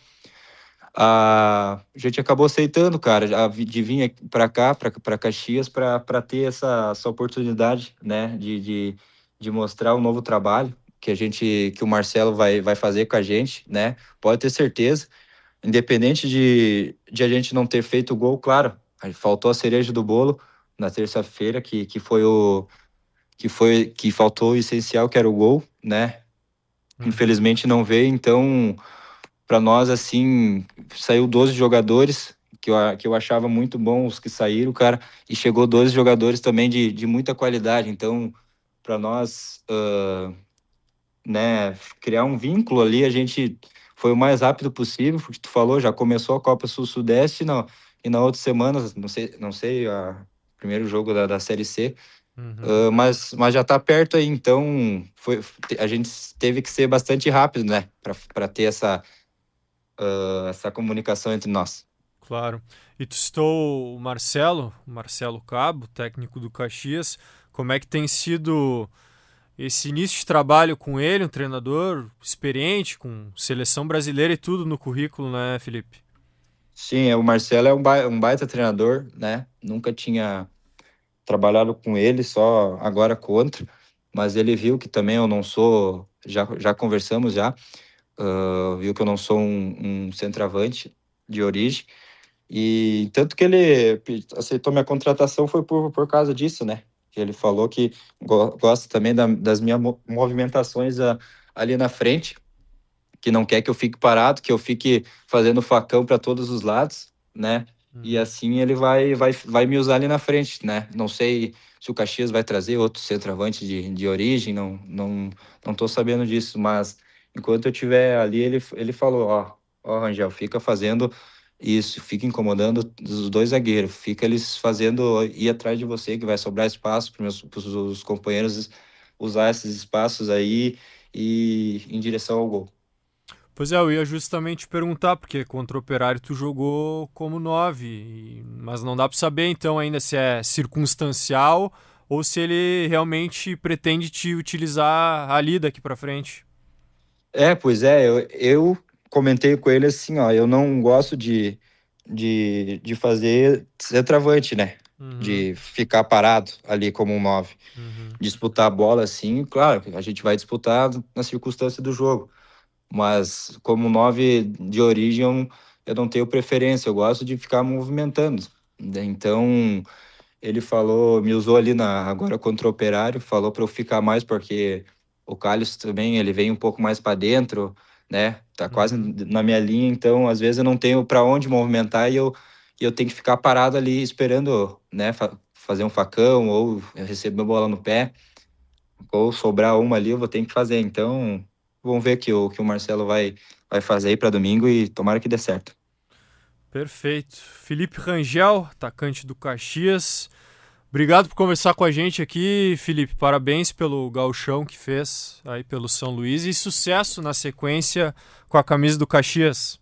A gente acabou aceitando, cara, de vir para cá, para Caxias, para ter essa oportunidade, né, de mostrar um novo trabalho que o Marcelo vai fazer com a gente, né? Pode ter certeza, independente de a gente não ter feito o gol, claro, faltou a cereja do bolo na terça-feira, que faltou o essencial, que era o gol, né? Infelizmente não veio, então, para nós, assim, saiu 12 jogadores, que eu achava muito bom os que saíram, cara, e chegou 12 jogadores também de muita qualidade, então, para nós, né, criar um vínculo ali, a gente foi o mais rápido possível, porque tu falou, já começou a Copa Sul-Sudeste, e na outra semana, não sei, primeiro jogo da Série C, mas já tá perto aí, então a gente teve que ser bastante rápido, né, para ter essa comunicação entre nós. Claro. E tu citou o Marcelo Cabo, técnico do Caxias. Como é que tem sido esse início de trabalho com ele, um treinador experiente, com seleção brasileira e tudo no currículo, né, Felipe? Sim, o Marcelo é um baita treinador, né? Nunca tinha trabalhado com ele, só agora contra, mas ele viu que também eu não sou, já conversamos viu que eu não sou um centroavante de origem, e tanto que ele aceitou minha contratação foi por causa disso, né? Que ele falou que gosta também das minhas movimentações ali na frente, que não quer que eu fique parado, que eu fique fazendo facão para todos os lados, né? E assim ele vai me usar ali na frente, né? Não sei se o Caxias vai trazer outro centroavante de origem, não tô sabendo disso, mas enquanto eu estiver ali, ele falou, ó, Rangel, fica fazendo isso, fica incomodando os dois zagueiros, fica eles fazendo ir atrás de você, que vai sobrar espaço para os companheiros usar esses espaços aí e em direção ao gol. Pois é, eu ia justamente te perguntar, porque contra o Operário tu jogou como 9, mas não dá para saber então ainda se é circunstancial ou se ele realmente pretende te utilizar ali daqui para frente. Pois é, eu comentei com ele assim, ó, eu não gosto de fazer centroavante, né? De ficar parado ali como um 9. Disputar a bola assim, claro, a gente vai disputar na circunstância do jogo. Mas como 9 de origem, eu não tenho preferência, eu gosto de ficar movimentando. Então, ele falou, me usou ali agora contra o Operário, falou para eu ficar mais, porque o Calhos também, ele vem um pouco mais para dentro, né? Tá quase na minha linha, então às vezes eu não tenho para onde movimentar e eu tenho que ficar parado ali esperando, né? Fazer um facão ou receber a bola no pé, ou sobrar uma ali, eu vou ter que fazer. Então, vamos ver o que o Marcelo vai fazer aí para domingo e tomara que dê certo. Perfeito. Felipe Rangel, atacante do Caxias. Obrigado por conversar com a gente aqui, Felipe. Parabéns pelo gauchão que fez aí pelo São Luís e sucesso na sequência com a camisa do Caxias.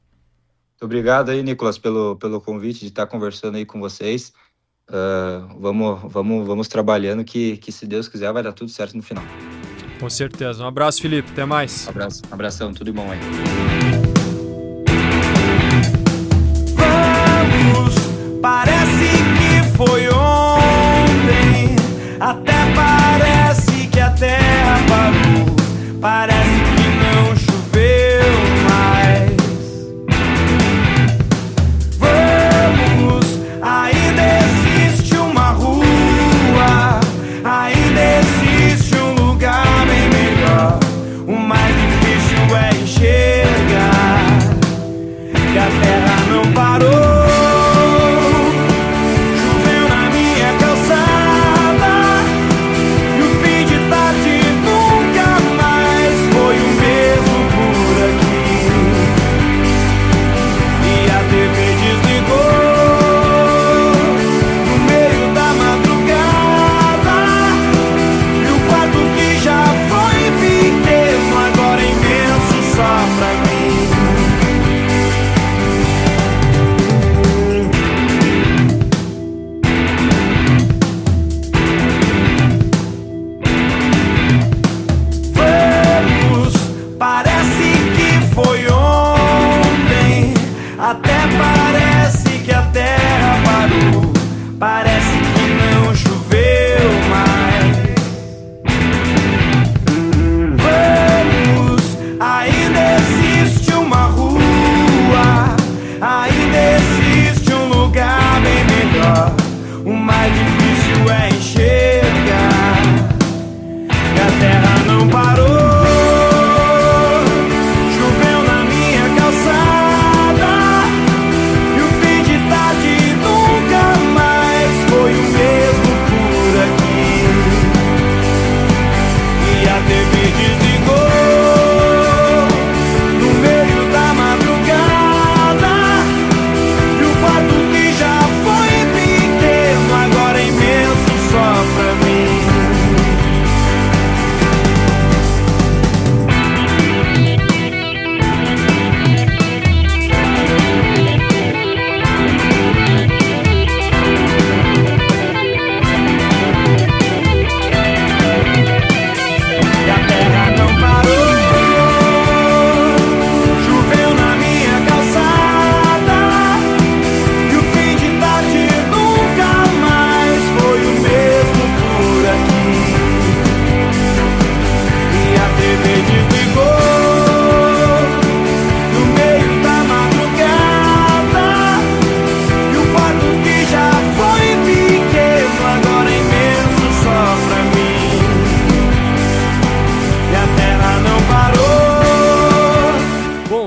Muito obrigado aí, Nicolas, pelo convite de estar conversando aí com vocês. Vamos trabalhando que se Deus quiser vai dar tudo certo no final. Com certeza. Um abraço, Felipe. Até mais. Abração, tudo de bom aí. parece que não choveu mais. Vamos, ainda existe uma rua, ainda existe um lugar bem melhor. O mais difícil é enxergar que a terra não parou. Parece que não choveu mais. Vamos, ainda existe uma rua, ainda existe um lugar bem melhor. O mais difícil é enxergar que a terra não parou.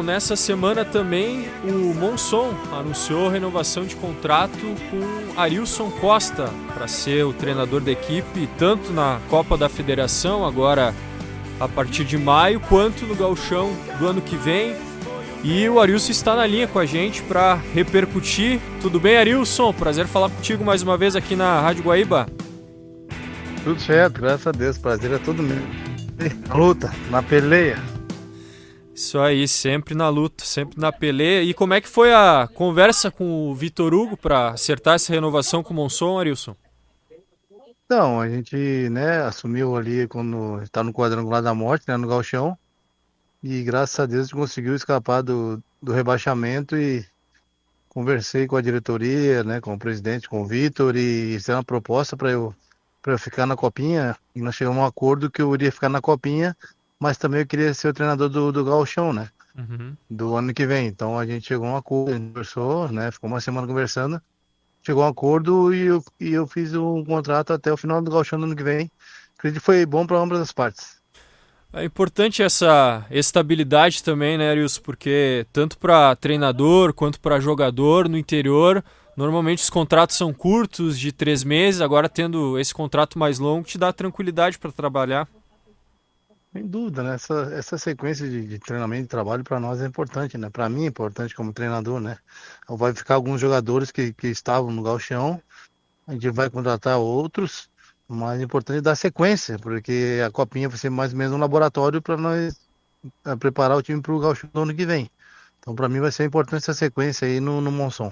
Nessa semana também o Monson anunciou renovação de contrato com Arilson Costa para ser o treinador da equipe, tanto na Copa da Federação, agora a partir de maio, quanto no Gauchão do ano que vem. E o Arilson está na linha com a gente para repercutir. Tudo bem, Arilson? Prazer falar contigo mais uma vez aqui na Rádio Guaíba. Tudo certo, graças a Deus. Prazer é todo meu. Na luta, na peleia. Isso aí, sempre na luta, sempre na peleia. E como é que foi a conversa com o Vitor Hugo para acertar essa renovação com o Monson, Arilson? Então, a gente, assumiu ali quando está no quadrangular da morte, no Gauchão. E graças a Deus a gente conseguiu escapar do rebaixamento e conversei com a diretoria, com o presidente, com o Vitor, e fizeram uma proposta para eu ficar na Copinha. E nós chegamos a um acordo que eu iria ficar na Copinha, mas também eu queria ser o treinador do Gauchão, do ano que vem. Então a gente chegou a um acordo, a gente conversou, ficou uma semana conversando, chegou a um acordo e eu fiz um contrato até o final do Gauchão do ano que vem. Acredito que foi bom para ambas as partes. É importante essa estabilidade também, Arilson, porque tanto para treinador quanto para jogador no interior, normalmente os contratos são curtos, de 3 meses, agora tendo esse contrato mais longo te dá tranquilidade para trabalhar. Sem dúvida, essa sequência de treinamento e trabalho para nós é importante, Para mim é importante como treinador, Vai ficar alguns jogadores que estavam no Gauchão, a gente vai contratar outros, mas é importante dar sequência, porque a Copinha vai ser mais ou menos um laboratório para nós preparar o time para o Gauchão do ano que vem. Então para mim vai ser importante essa sequência aí no Monson.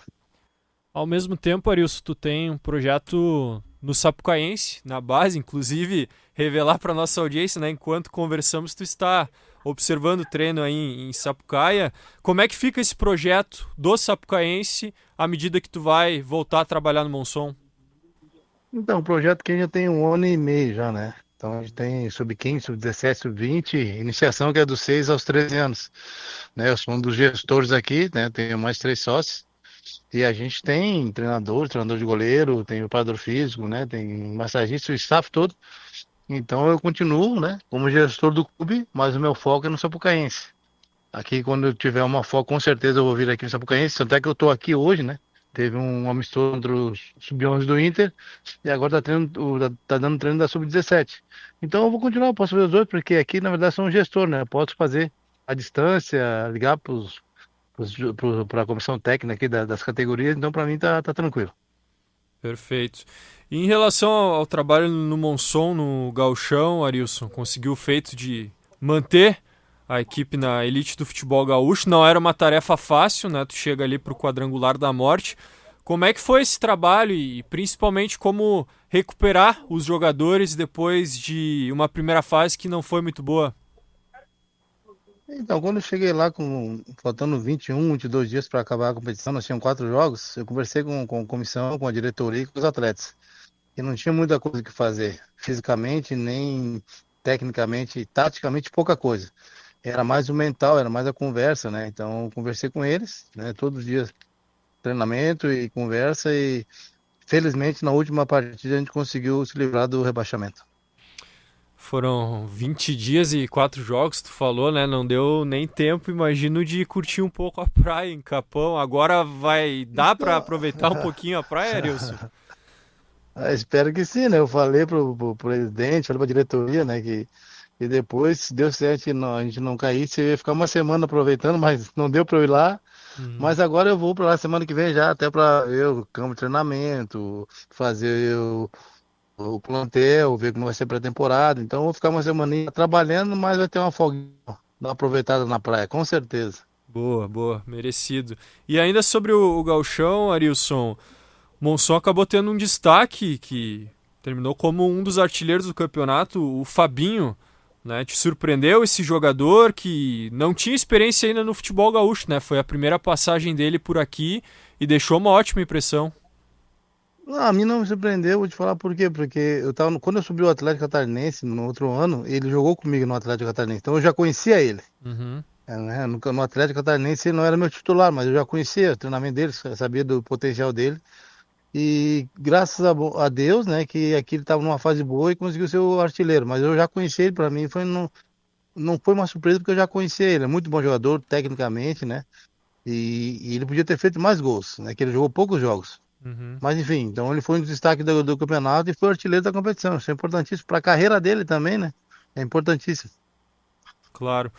Ao mesmo tempo, Arilson, tu tem um projeto no Sapucaense, na base, inclusive revelar para nossa audiência, enquanto conversamos, tu está observando o treino aí em Sapucaia. Como é que fica esse projeto do Sapucaense à medida que tu vai voltar a trabalhar no Monson? Então, o projeto que já tem 1 ano e meio já, Então a gente tem sub-15, sub-17, sub-20, iniciação que é dos 6 aos 13 anos. Né? Eu sou um dos gestores aqui, né? Tenho mais 3 sócios. E a gente tem treinador de goleiro, tem preparador físico, né? Tem massagista, o staff todo. Então eu continuo, né? Como gestor do clube, mas o meu foco é no Sapucaense. Aqui, quando eu tiver uma foco, com certeza eu vou vir aqui no Sapucaense. Tanto é que eu tô aqui hoje, né? Teve um amistoso entre os sub-11 do Inter e agora tá dando treino da sub-17. Então eu vou continuar, posso ver os outros, porque aqui na verdade sou um gestor, né? Eu posso fazer à distância, ligar para a comissão técnica aqui das categorias, então para mim tá tranquilo. Perfeito. E em relação ao trabalho no Monson, no Gauchão, Arilson, conseguiu o feito de manter a equipe na elite do futebol gaúcho. Não era uma tarefa fácil, né? Tu chega ali pro quadrangular da morte. Como é que foi esse trabalho e principalmente como recuperar os jogadores depois de uma primeira fase que não foi muito boa? Então, quando eu cheguei lá, faltando 21, 22 dias para acabar a competição, nós tínhamos 4 jogos, eu conversei com a comissão, com a diretoria e com os atletas. E não tinha muita coisa que fazer, fisicamente, nem tecnicamente, taticamente, pouca coisa. Era mais o mental, era mais a conversa, né? Então, eu conversei com eles, né? Todos os dias, treinamento e conversa e, felizmente, na última partida a gente conseguiu se livrar do rebaixamento. Foram 20 dias e 4 jogos, tu falou, né? Não deu nem tempo, imagino, de curtir um pouco a praia em Capão. Agora vai dar para aproveitar um pouquinho a praia, Arilson? Espero que sim, né? Eu falei pro presidente, falei pra diretoria, né? E depois, se deu certo, a gente não caísse, eu ia ficar uma semana aproveitando, mas não deu para eu ir lá. Mas agora eu vou para lá semana que vem já, até para ver o campo de treinamento, fazer o plantel, ver como vai ser pré-temporada. Então eu vou ficar uma semaninha trabalhando, mas vai ter uma folguinha, dar uma aproveitada na praia, com certeza. Boa, boa, merecido. E ainda sobre o Gauchão, Arilson, Monson acabou tendo um destaque que terminou como um dos artilheiros do campeonato, o Fabinho, né? Te surpreendeu esse jogador que não tinha experiência ainda no futebol gaúcho, né? Foi a primeira passagem dele por aqui e deixou uma ótima impressão. Não, a mim não me surpreendeu, vou te falar por quê. Porque quando eu subi o Atlético Catarinense no outro ano, ele jogou comigo no Atlético Catarinense, então eu já conhecia ele. Né? No Atlético Catarinense ele não era meu titular, mas eu já conhecia o treinamento dele, sabia do potencial dele. E graças a Deus, né, que aqui ele estava numa fase boa e conseguiu ser o artilheiro. Mas eu já conhecia ele, para mim não foi uma surpresa porque eu já conhecia ele. É muito bom jogador, tecnicamente, né? E ele podia ter feito mais gols, né? Que ele jogou poucos jogos. Mas enfim, então ele foi um destaque do campeonato e foi o artilheiro da competição. Isso é importantíssimo para a carreira dele também, né? É importantíssimo. Claro.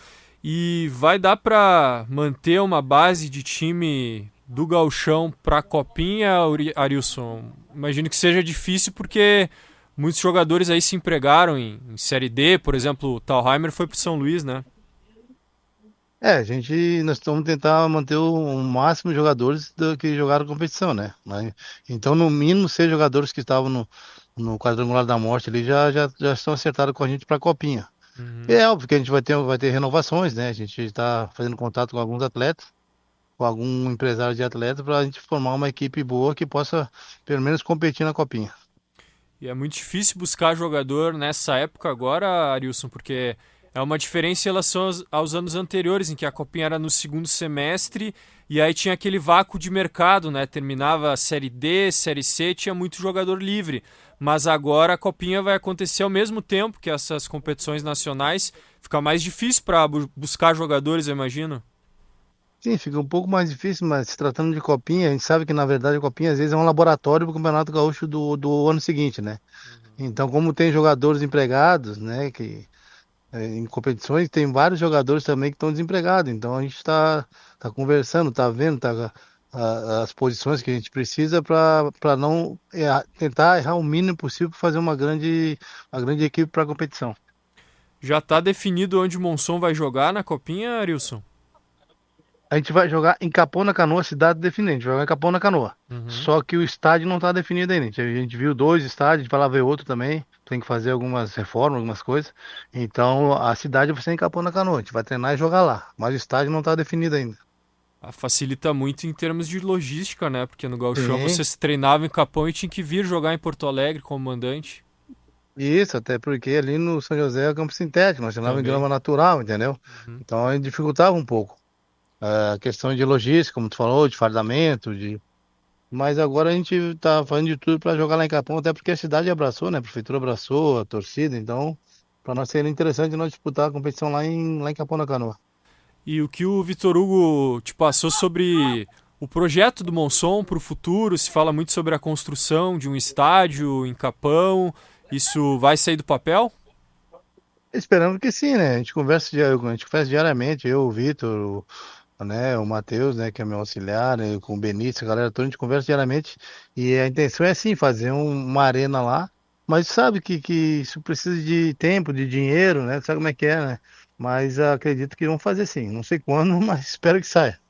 E vai dar para manter uma base de time do Gauchão para a Copinha, Arilson? Imagino que seja difícil porque muitos jogadores aí se empregaram em Série D, por exemplo, o Thalheimer foi para o São Luís, né? Nós vamos tentar manter o máximo de jogadores que jogaram a competição, né? Então, no mínimo, 6 jogadores que estavam no quadrangular da morte ali já estão acertados com a gente para a Copinha. E é óbvio que a gente vai ter renovações, né? A gente está fazendo contato com alguns atletas, com algum empresário de atleta, para a gente formar uma equipe boa que possa, pelo menos, competir na Copinha. E é muito difícil buscar jogador nessa época agora, Arilson, porque é uma diferença em relação aos anos anteriores, em que a Copinha era no segundo semestre e aí tinha aquele vácuo de mercado, né? Terminava a Série D, Série C, tinha muito jogador livre. Mas agora a Copinha vai acontecer ao mesmo tempo que essas competições nacionais. Fica mais difícil para buscar jogadores, eu imagino. Sim, fica um pouco mais difícil, mas se tratando de Copinha, a gente sabe que na verdade a Copinha às vezes é um laboratório para o Campeonato Gaúcho do ano seguinte, né? Então, como tem jogadores empregados, né, que em competições tem vários jogadores também que estão desempregados. Então a gente está conversando, está vendo as posições que a gente precisa para não tentar errar o mínimo possível para fazer uma grande equipe para a competição. Já está definido onde o Monson vai jogar na Copinha, Arilson? A gente vai jogar em Capão na Canoa, cidade definida. A gente vai jogar em Capão na Canoa. Só que o estádio não está definido ainda. A gente viu 2 estádios, a gente vai lá ver outro também. Tem que fazer algumas reformas, algumas coisas. Então a cidade vai ser em Capão na Canoa. A gente vai treinar e jogar lá. Mas o estádio não está definido ainda. Facilita muito em termos de logística, né? Porque no Gauchão você se treinava em Capão e tinha que vir jogar em Porto Alegre como mandante. Isso, até porque ali no São José é campo sintético, nós treinávamos em Também. grama natural, entendeu? Uhum. Então aí dificultava um pouco. A questão de logística, como tu falou, de fardamento, mas agora a gente tá fazendo de tudo para jogar lá em Capão, até porque a cidade abraçou, né? A prefeitura abraçou, a torcida, então para nós seria interessante nós disputar a competição lá em Capão da Canoa. E o que o Vitor Hugo te passou sobre o projeto do Monson para o futuro, se fala muito sobre a construção de um estádio em Capão, isso vai sair do papel? Esperamos que sim, né? A gente conversa diariamente, eu, o Vitor, o Matheus, né, que é meu auxiliar, né, com o Benício, a galera toda, a gente conversa diariamente e a intenção é sim, fazer uma arena lá, mas sabe que isso precisa de tempo, de dinheiro, né? Sabe como é que é, né? Mas acredito que vão fazer sim, não sei quando, mas espero que saia.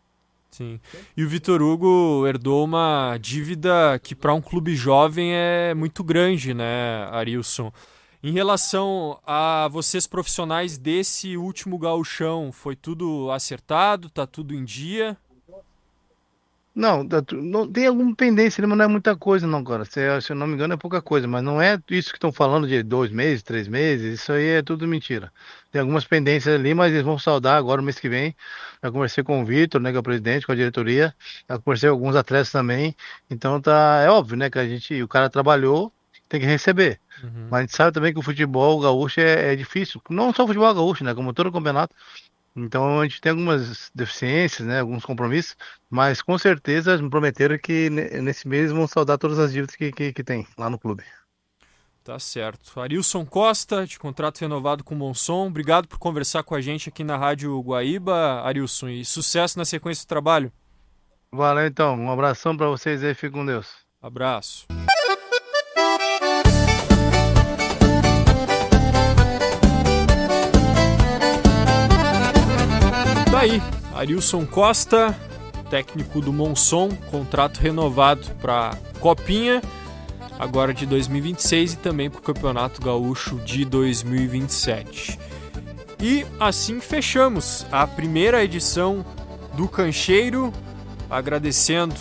Sim. E o Vitor Hugo herdou uma dívida que para um clube jovem é muito grande, né, Arilson? Em relação a vocês profissionais desse último gauchão, foi tudo acertado? Tá tudo em dia? Não, não tem alguma pendência, mas não é muita coisa não, cara. Se eu não me engano é pouca coisa, mas não é isso que estão falando de 2 meses, 3 meses, isso aí é tudo mentira. Tem algumas pendências ali, mas eles vão saldar agora, no mês que vem. Já conversei com o Vitor, né, que é o presidente, com a diretoria. Já conversei com alguns atletas também. Então é óbvio, né, que o cara trabalhou, tem que receber. Uhum. Mas a gente sabe também que o futebol gaúcho é difícil. Não só o futebol gaúcho, né, como todo o campeonato. Então a gente tem algumas deficiências, né, alguns compromissos, mas com certeza eles me prometeram que nesse mês vão saldar todas as dívidas que tem lá no clube. Tá certo. Arilson Costa, de contrato renovado com o Monson. Obrigado por conversar com a gente aqui na Rádio Guaíba, Arilson, e sucesso na sequência do trabalho. Valeu então, um abração para vocês aí, fique com Deus. Abraço. Daí, Arilson Costa, técnico do Monson, contrato renovado para Copinha, agora de 2026 e também para o Campeonato Gaúcho de 2027. E assim fechamos a primeira edição do Cancheiro, agradecendo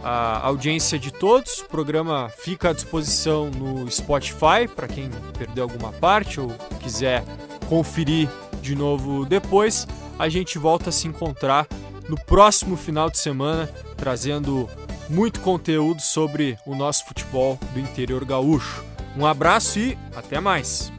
a audiência de todos. O programa fica à disposição no Spotify para quem perdeu alguma parte ou quiser conferir de novo depois. A gente volta a se encontrar no próximo final de semana, trazendo muito conteúdo sobre o nosso futebol do interior gaúcho. Um abraço e até mais!